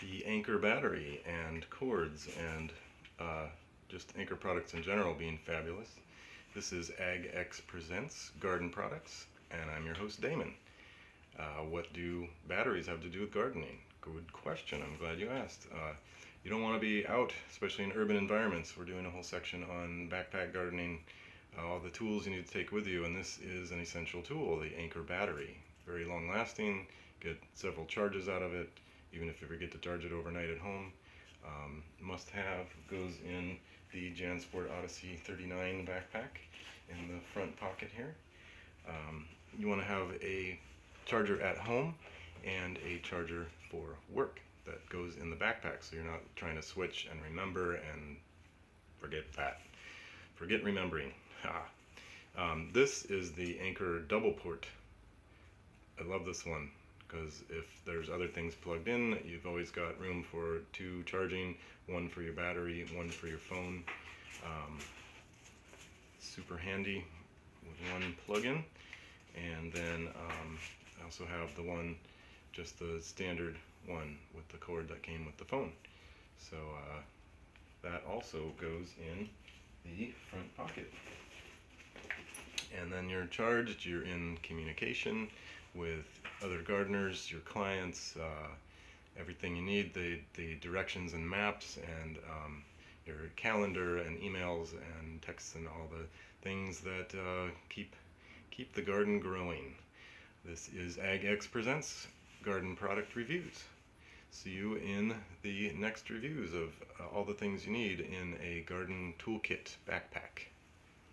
the Anker battery and cords and just Anker products in general being fabulous. This is AgX Presents Garden Products, and I'm your host Damon. What do batteries have to do with gardening? Good question. I'm glad you asked. You don't want to be out, especially in urban environments. We're doing a whole section on backpack gardening, all the tools you need to take with you, and this is an essential tool, the Anker battery. Very long lasting, get several charges out of it, even if you forget to charge it overnight at home. Must have goes in the Jansport Odyssey 39 backpack in the front pocket here. You want to have a charger at home and a charger for work that goes in the backpack, so you're not trying to switch and remember and forget that. Forget remembering. This is the Anker Double-Port. I love this one because if there's other things plugged in, you've always got room for two charging, one for your battery, one for your phone. Super handy with one plug-in. And then I also have the one, just the standard one with the cord that came with the phone. So that also goes in the front pocket. And then you're charged, you're in communication with other gardeners, your clients, everything you need, the directions and maps, and your calendar and emails and texts and all the things that keep the garden growing. This is AgX Presents Garden Product Reviews. See you in the next reviews of all the things you need in a garden toolkit backpack.